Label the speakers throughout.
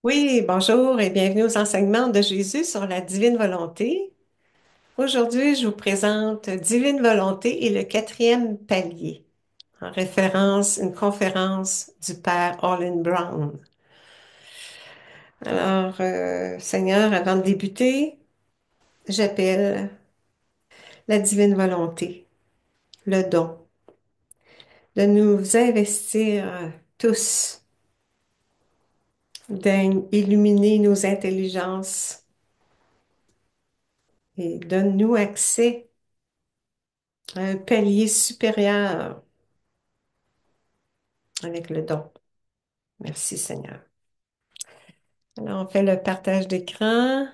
Speaker 1: Oui, bonjour et bienvenue aux enseignements de Jésus sur la divine volonté. Aujourd'hui, je vous présente Divine volonté et le quatrième palier, en référence une conférence du Père Orlin Brown. Alors, Seigneur, avant de débuter, j'appelle la divine volonté, le don, de nous investir tous, d'illuminer nos intelligences et donne-nous accès à un palier supérieur avec le don. Merci Seigneur. Alors, on fait le partage d'écran,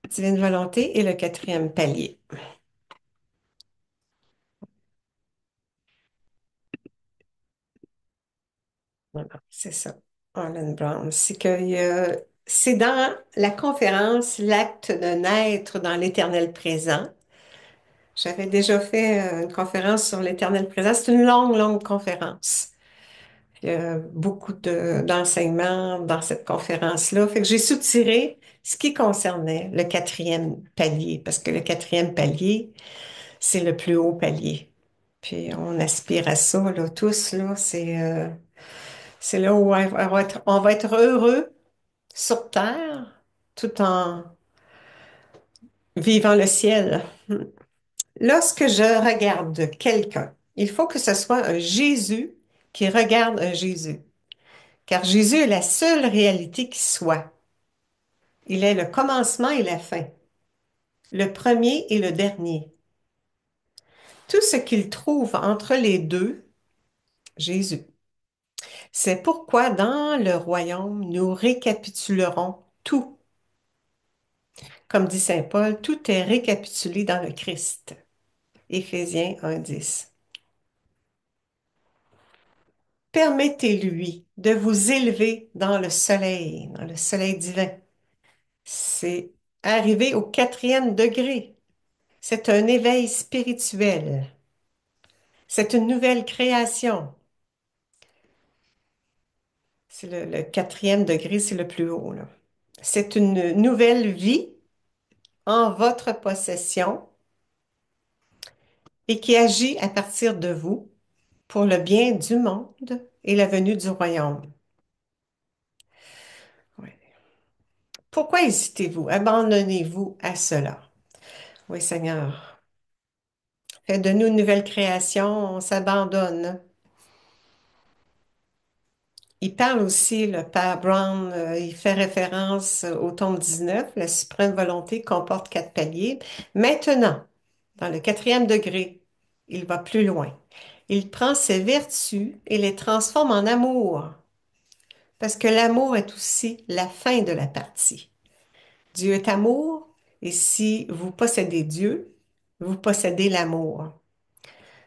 Speaker 1: divine volonté et le quatrième palier. Voilà, c'est ça. Orland Brown. C'est dans la conférence L'acte de naître dans l'éternel présent. J'avais déjà fait une conférence sur l'éternel présent. C'est une longue, longue conférence. Il y a beaucoup d'enseignements dans cette conférence-là. Fait que j'ai soutiré ce qui concernait le quatrième palier, parce que le quatrième palier, c'est le plus haut palier. Puis on aspire à ça, là, tous, là. C'est là où on va être heureux sur terre tout en vivant le ciel. Lorsque je regarde quelqu'un, il faut que ce soit un Jésus qui regarde un Jésus. Car Jésus est la seule réalité qui soit. Il est le commencement et la fin, le premier et le dernier. Tout ce qu'il trouve entre les deux, Jésus. C'est pourquoi dans le royaume, nous récapitulerons tout. Comme dit Saint Paul, tout est récapitulé dans le Christ. Éphésiens 1:10. Permettez-lui de vous élever dans le soleil divin. C'est arriver au quatrième degré. C'est un éveil spirituel. C'est une nouvelle création. C'est le quatrième degré, c'est le plus haut, là. C'est une nouvelle vie en votre possession et qui agit à partir de vous pour le bien du monde et la venue du royaume. Ouais. Pourquoi hésitez-vous? Abandonnez-vous à cela. Oui, Seigneur. Fais de nous une nouvelle création, on s'abandonne. Il parle aussi, le Père Brown, il fait référence au tome 19, la suprême volonté comporte quatre paliers. Maintenant, dans le quatrième degré, il va plus loin. Il prend ses vertus et les transforme en amour, parce que l'amour est aussi la fin de la partie. Dieu est amour, et si vous possédez Dieu, vous possédez l'amour.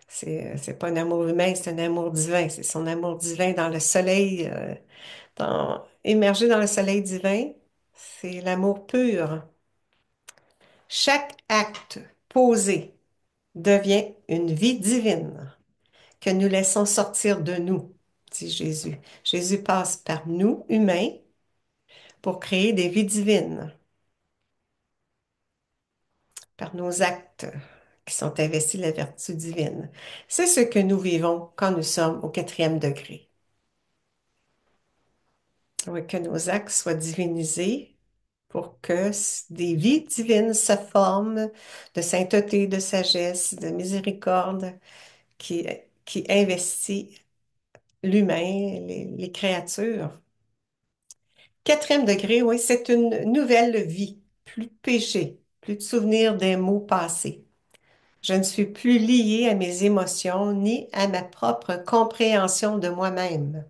Speaker 1: C'est pas un amour humain, c'est un amour divin. C'est son amour divin dans le soleil, émergé dans le soleil divin. C'est l'amour pur. Chaque acte posé devient une vie divine que nous laissons sortir de nous, dit Jésus. Jésus passe par nous, humains, pour créer des vies divines, par nos actes qui sont investis de la vertu divine. C'est ce que nous vivons quand nous sommes au quatrième degré. Oui, que nos actes soient divinisés pour que des vies divines se forment de sainteté, de sagesse, de miséricorde qui, qui investit l'humain, les créatures. Quatrième degré, oui, c'est une nouvelle vie, plus de péché, plus de souvenirs des maux passés. Je ne suis plus liée à mes émotions ni à ma propre compréhension de moi-même.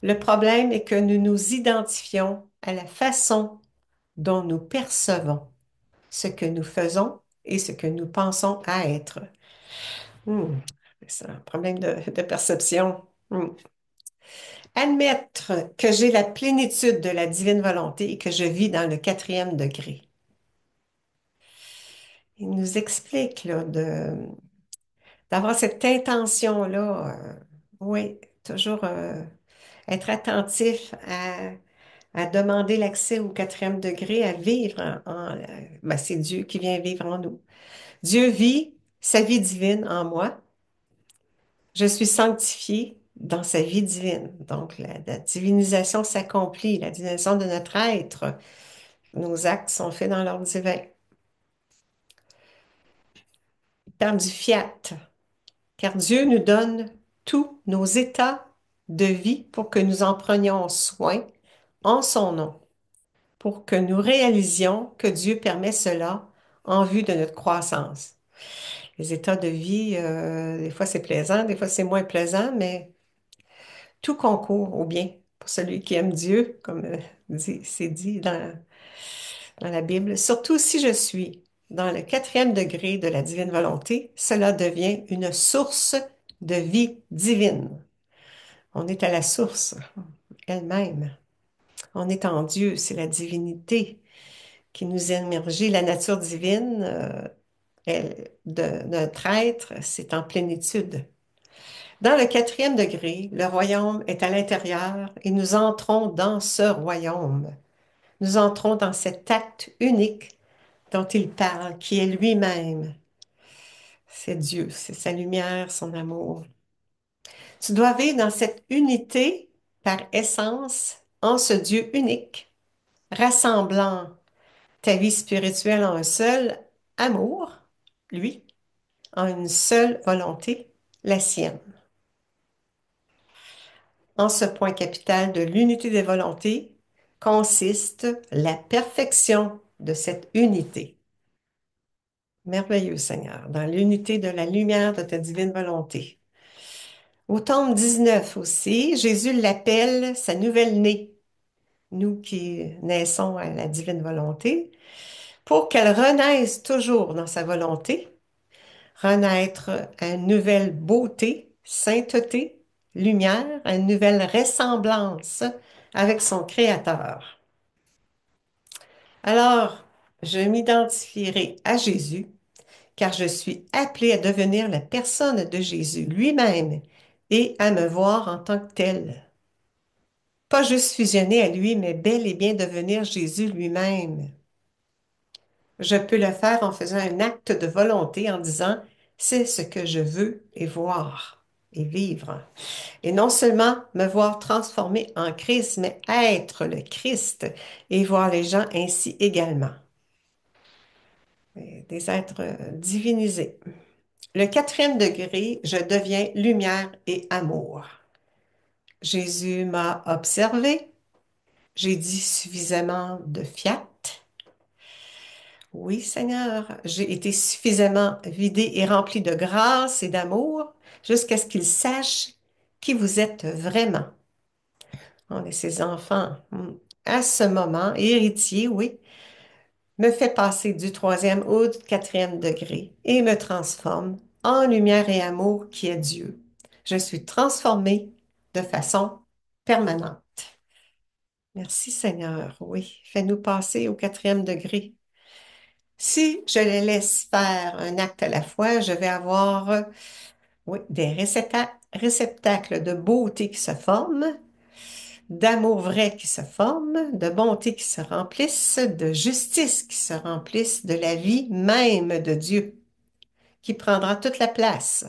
Speaker 1: Le problème est que nous nous identifions à la façon dont nous percevons ce que nous faisons et ce que nous pensons à être. Hmm, c'est un problème de perception. Admettre que j'ai la plénitude de la divine volonté et que je vis dans le quatrième degré. Il nous explique là, d'avoir cette intention-là, oui, toujours être attentif à demander l'accès au quatrième degré, à vivre ben, c'est Dieu qui vient vivre en nous. Dieu vit sa vie divine en moi. Je suis sanctifié dans sa vie divine. Donc, la divinisation s'accomplit, la divinisation de notre être. Nos actes sont faits dans l'ordre divin. Il parle du fiat, car Dieu nous donne tous nos états de vie pour que nous en prenions soin en son nom, pour que nous réalisions que Dieu permet cela en vue de notre croissance. Les états de vie, des fois c'est plaisant, des fois c'est moins plaisant, mais tout concourt au bien pour celui qui aime Dieu, comme c'est dit dans la Bible. Surtout si je suis dans le quatrième degré de la divine volonté, cela devient une source de vie divine. On est à la source elle-même. On est en Dieu, c'est la divinité qui nous émergit. La nature divine de notre être, c'est en plénitude. Dans le quatrième degré, le royaume est à l'intérieur et nous entrons dans ce royaume. Nous entrons dans cet acte unique dont il parle, qui est lui-même. C'est Dieu, c'est sa lumière, son amour. Tu dois vivre dans cette unité par essence en ce Dieu unique, rassemblant ta vie spirituelle en un seul amour, lui, en une seule volonté, la sienne. En ce point capital de l'unité des volontés consiste la perfection de cette unité. Merveilleux Seigneur, dans l'unité de la lumière de ta divine volonté. Au tome 19 aussi, Jésus l'appelle sa nouvelle-née, nous qui naissons à la divine volonté, pour qu'elle renaisse toujours dans sa volonté, renaître à une nouvelle beauté, sainteté, lumière, à une nouvelle ressemblance avec son Créateur. Alors, je m'identifierai à Jésus, car je suis appelé à devenir la personne de Jésus lui-même et à me voir en tant que tel. Pas juste fusionner à lui, mais bel et bien devenir Jésus lui-même. Je peux le faire en faisant un acte de volonté en disant, c'est ce que je veux et voir et vivre. Et non seulement me voir transformé en Christ, mais être le Christ et voir les gens ainsi également. Des êtres divinisés. Le quatrième degré, je deviens lumière et amour. Jésus m'a observé, j'ai dit suffisamment de fiat. Oui, Seigneur, j'ai été suffisamment vidé et rempli de grâce et d'amour jusqu'à ce qu'il sache qui vous êtes vraiment. On est ses enfants. À ce moment, héritier, oui, me fait passer du troisième au quatrième degré et me transforme en lumière et amour qui est Dieu. Je suis transformée de façon permanente. Merci Seigneur. Oui, fais-nous passer au quatrième degré. Si je les laisse faire un acte à la fois, je vais avoir, oui, des réceptacles de beauté qui se forment, d'amour vrai qui se forment, de bonté qui se remplissent, de justice qui se remplissent, de la vie même de Dieu qui prendra toute la place.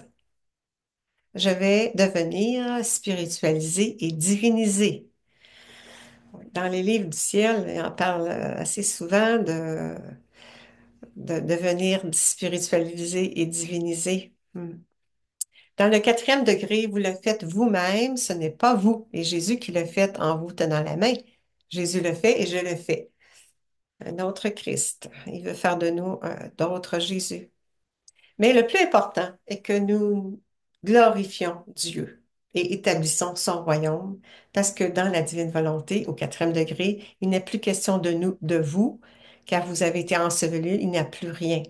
Speaker 1: Je vais devenir spiritualisé et divinisé. Dans les livres du ciel, on parle assez souvent de devenir spiritualisé et divinisé. Dans le quatrième degré, vous le faites vous-même, ce n'est pas vous et Jésus qui le fait en vous tenant la main. Jésus le fait et je le fais. Un autre Christ. Il veut faire de nous d'autres Jésus. Mais le plus important est que nous glorifions Dieu et établissons son royaume, parce que dans la divine volonté, au quatrième degré, il n'est plus question de nous, de vous, car vous avez été ensevelis, il n'y a plus rien.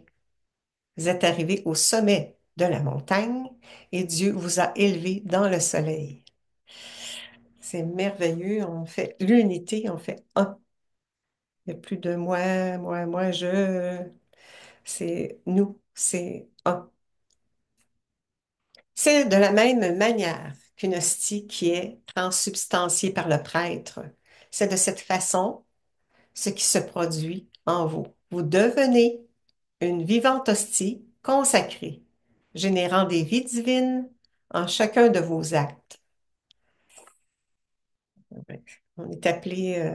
Speaker 1: Vous êtes arrivés au sommet de la montagne et Dieu vous a élevés dans le soleil. C'est merveilleux, on fait l'unité, on fait un. Il n'y a plus de moi, je. C'est nous, c'est un. C'est de la même manière qu'une hostie qui est transsubstantiée par le prêtre. C'est de cette façon ce qui se produit en vous. Vous devenez une vivante hostie consacrée, générant des vies divines en chacun de vos actes. On est appelé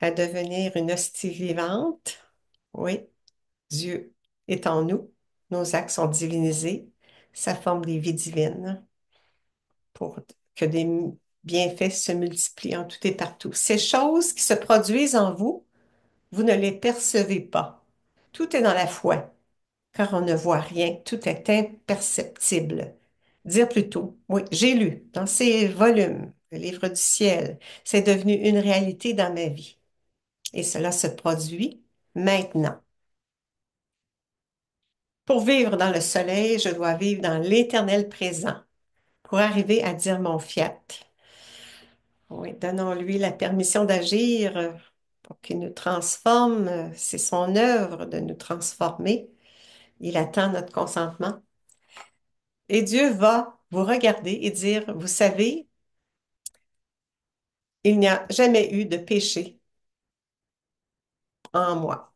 Speaker 1: à devenir une hostie vivante. Oui, Dieu est en nous. Nos actes sont divinisés. Ça forme des vies divines pour que des bienfaits se multiplient en tout et partout. Ces choses qui se produisent en vous, vous ne les percevez pas. Tout est dans la foi, car on ne voit rien. Tout est imperceptible. Dire plutôt, oui, j'ai lu dans ces volumes, le livre du ciel. C'est devenu une réalité dans ma vie. Et cela se produit maintenant. Pour vivre dans le soleil, je dois vivre dans l'éternel présent. Pour arriver à dire mon fiat. Oui, donnons-lui la permission d'agir pour qu'il nous transforme. C'est son œuvre de nous transformer. Il attend notre consentement. Et Dieu va vous regarder et dire, vous savez, il n'y a jamais eu de péché en moi,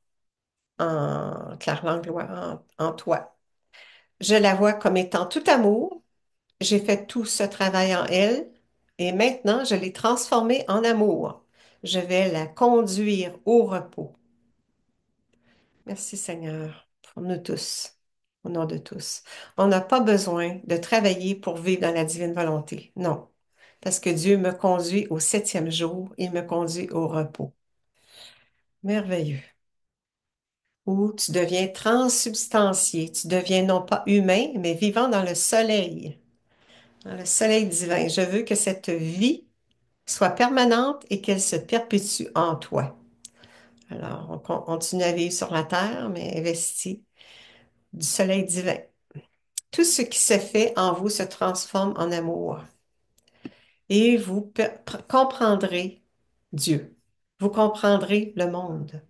Speaker 1: en Claire Langlois, en toi. Je la vois comme étant tout amour. J'ai fait tout ce travail en elle et maintenant je l'ai transformée en amour. Je vais la conduire au repos. Merci Seigneur pour nous tous, au nom de tous. On n'a pas besoin de travailler pour vivre dans la divine volonté. Non, parce que Dieu me conduit au septième jour, il me conduit au repos. Merveilleux. Où tu deviens transsubstantié, tu deviens non pas humain, mais vivant dans le soleil divin. Je veux que cette vie soit permanente et qu'elle se perpétue en toi. Alors, on continue à vivre sur la terre, mais investi du soleil divin. Tout ce qui se fait en vous se transforme en amour et vous comprendrez Dieu. Vous comprendrez le monde.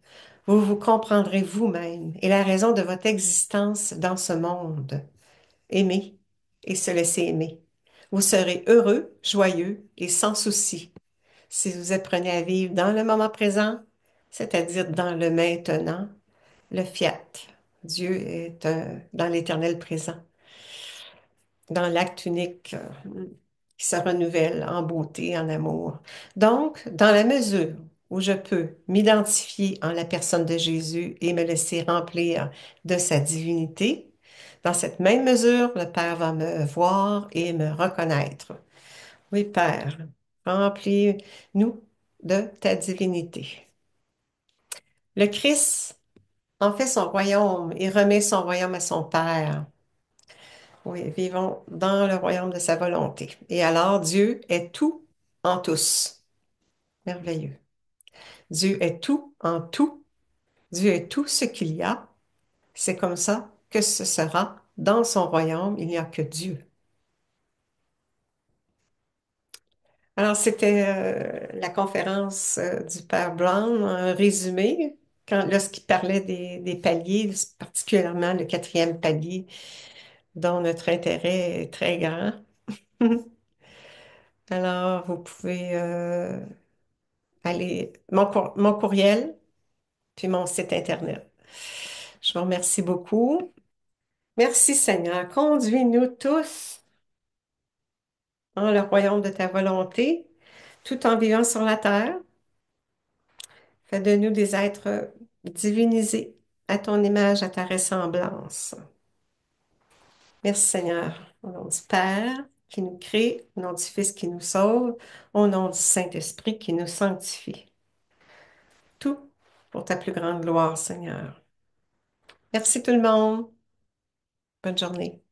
Speaker 1: Vous vous comprendrez vous-même et la raison de votre existence dans ce monde. Aimer et se laisser aimer. Vous serez heureux, joyeux et sans souci si vous apprenez à vivre dans le moment présent, c'est-à-dire dans le maintenant, le fiat. Dieu est dans l'éternel présent, dans l'acte unique qui se renouvelle en beauté, en amour. Donc, dans la mesure où je peux m'identifier en la personne de Jésus et me laisser remplir de sa divinité, dans cette même mesure, le Père va me voir et me reconnaître. Oui, Père, remplis-nous de ta divinité. Le Christ en fait son royaume et remet son royaume à son Père. Oui, vivons dans le royaume de sa volonté. Et alors, Dieu est tout en tous. Merveilleux. Dieu est tout en tout. Dieu est tout ce qu'il y a. C'est comme ça que ce sera dans son royaume. Il n'y a que Dieu. Alors, c'était la conférence du Père Brown, un résumé, lorsqu'il parlait des paliers, particulièrement le quatrième palier, dont notre intérêt est très grand. Alors, vous pouvez aller, mon courriel, puis mon site Internet. Je vous remercie beaucoup. Merci Seigneur. Conduis-nous tous dans le royaume de ta volonté, tout en vivant sur la terre. Fais de nous des êtres divinisés à ton image, à ta ressemblance. Merci Seigneur. Au nom du Père qui nous crée, au nom du Fils qui nous sauve, au nom du Saint-Esprit qui nous sanctifie. Tout pour ta plus grande gloire, Seigneur. Merci tout le monde. Bonne journée.